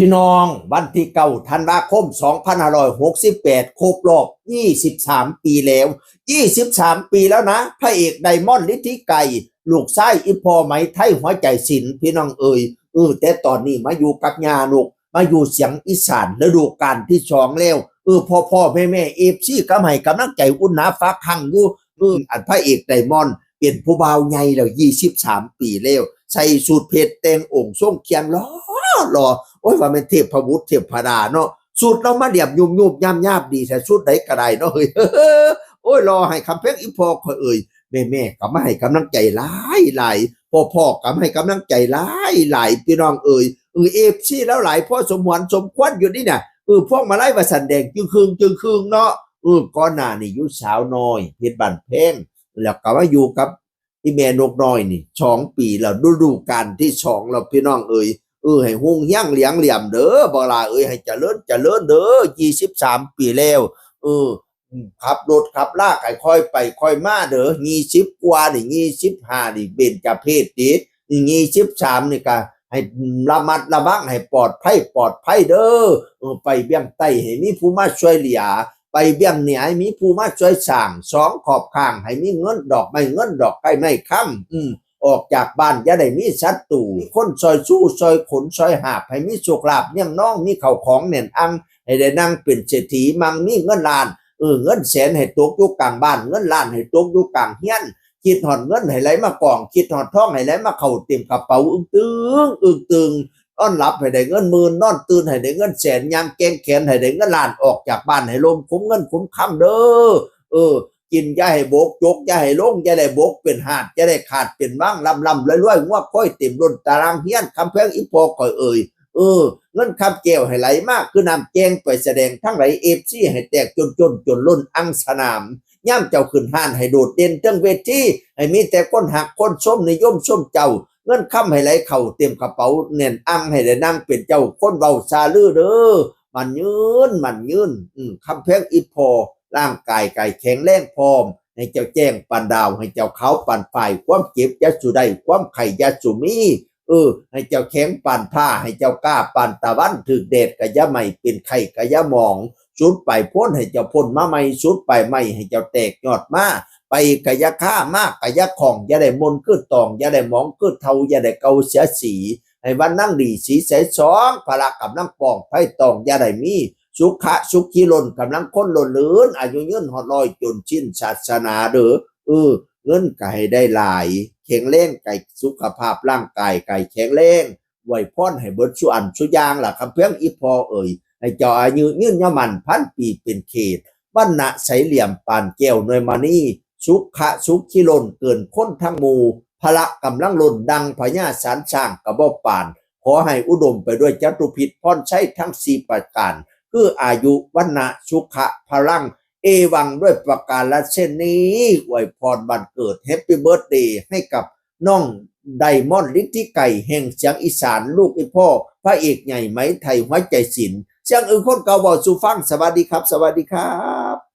พี่น้องวันที่9 ธันวาคม 2568 ครบรอบ23 ปีแล้ว23 ปีแล้วนะพระเอกไดมอนด์ฤทธิไกรลูกชายอีพ่อไหมไทยหัวใจศิลป์พี่น้องเอ่ยแต่ตอนนี้มาอยู่กับญาลูกมาอยู่เสียงอีสานฤดูกาลที่2แล้วพ่อแม่เอฟซีก็ให้กำลังใจอุ่นหนาฟ้าคังอยู่อันพระเอกไดมอนด์เป็นผู้บ่าวใหญ่แล้ว23 ปีแล้วใส่สูทเพชรแต่งองค์ทรงเคียงรอโอ้ยว่าเป็นเทพพบุตรเทพพดาเนาะสูตรเรามาเดียบยุบย่ำดีแต่สูตรใดก็ได้เนาะเฮ้ยโอ้ยรอให้คำเพลงอีพอคอยแม่ก็มาให้กำลังใจหลายพ่อก็มาให้กำลังใจหลายพี่น้องเอฟซีแล้วหลายพ่อสมหวังสมควรอยู่นี่น่ะพวกมาไล่ว่าสันแดงจึงคืงเนาะก่อนหน้านี่อยู่สาวน้อยเพชรบ้านแพงแล้วก็มาอยู่กับอีแม่นกน้อยนี่2 ปีแล้วฤดูกาลที่2แล้วพี่น้องให้หุ่งเฮี้ยงเหลียงเหลี่ยมเด้อบ่ล่ะให้เจริญเด้อ23 ปีแล้วขับรถขับลากให้ค่อยไปค่อยมาเด้อ20 กว่านี่25นี่เบญจเพสติ23นี่ก็ให้ระมัดระวังให้ปลอดภัยเด้อไปเบี้ยงใต้ให้มีผู้มาช่วยเหลือไปเบี้ยงเหนือให้มีผู้มาช่วยสร้าง2ขอบข้างให้มีเงินดอกไม้เงินดอกไม้ไม่ค้ำออกจากบ้านอย่าได้มีศัตรูคนซอยสู้ซอยขนซอยหาบให้มีโชคลาภเลี้ยงน้องมีข้าวของแน่นอังให้ได้นั่งเป็นเศรษฐีมั่งมีเงินล้านเงินแสนให้ตกอยู่กลางบ้านเงินล้านให้ตกอยู่กลางเฮียนคิดหอดเงินให้ไหลมากองคิดหอดทองให้ไหลมาเข้าเต็มกระเป๋าตึงนอนหลับให้ได้เงินหมื่นนอนตื่นให้ได้เงินแสนยามแกงแขนให้ได้เงินล้านออกจากบ้านให้ลมคุ้มเงินคุ้มค่ำเด้อกินอย่าให้บกจกอย่าให้ลงอย่าได้บกเป็นหาดอย่าได้ขาดเป็นว่างลำรวยงัวค่อยเต็มล้นตารางเฮียนคำแพงอีพอก่อยเงินคำแก้วให้ไหลมากคือนำแจงไปแสดงทั้งไหลเอฟซีให้แตกจนล้นอังสนามย่ำเจ้าขึ้นห้านให้โดดเด่นเทิงเวทีให้มีแต่คนหักคนส้มนิยมส้มเจ้าเงินคำให้ไหลเข่าเต็มกระเป๋าเน่นอังให้ได้นั่งเป็นเจ้าคนเบาซาลือเด้อมันยืนคำแพงอีพอร่างกายไก่แข็งแรงพร้อมให้เจ้าแจ้งปันดาวให้เจ้าเขาปันฝ่ายความเจ็บยาสุได้ความไข่ยาสุมีให้เจ้าแข็งปันผ้าให้เจ้ากล้าปันตะวันถึกเดชกะยะไม่เป็นไข่กะยะหมองสุดไปพ้นให้เจ้าพ้นมาไม่สุดไปไม่ให้เจ้าแตกยอดมาไปกะยะฆ่ามากกะยะของอย่าได้มนขึ้นตองอย่าได้หมองขึ้นเทาอย่าได้เกาเสียสีให้วันนั่งดีสีใสสองพละกับนั่งปองไพ่ตองอย่าได้มีสุขีล้นกำลังคนล้นลื่นอายุยืนหอดลอยจนชิ้นศาสนาเด้อเงินไก่ได้หลายแข็งแรงไก่สุขภาพร่างกายไก่แข็งแรงไว้พ่อนให้เบิดสุอันสุยางล่ะคำเพียงอีพอให้เจ้าอายุยืนยมัน1,000 ปีเป็นเขตบรรณะใสเหลี่ยมปานแก้วหน่วยมานี่สุขีล้นเกินคนทั้งหมู่พละกำลังล้นดังพญาสารช่างกระบอกปานขอให้อุดมไปด้วยจตุพิษพรใช้ทั้ง4ประการคืออายุวันนะสุขะพลังเอวังด้วยประการละเช่นนี้อวยพรวันเกิดแฮปปี้เบิร์ธเดย์ให้กับน้องไดมอนด์ฤทธิไก่แห่งเสียงอีสานลูกอีพ่อพระเอกใหญ่ไหมไทยหัวใจศิลป์เสียงคนเก่าบอกสู่ฟังสวัสดีครับ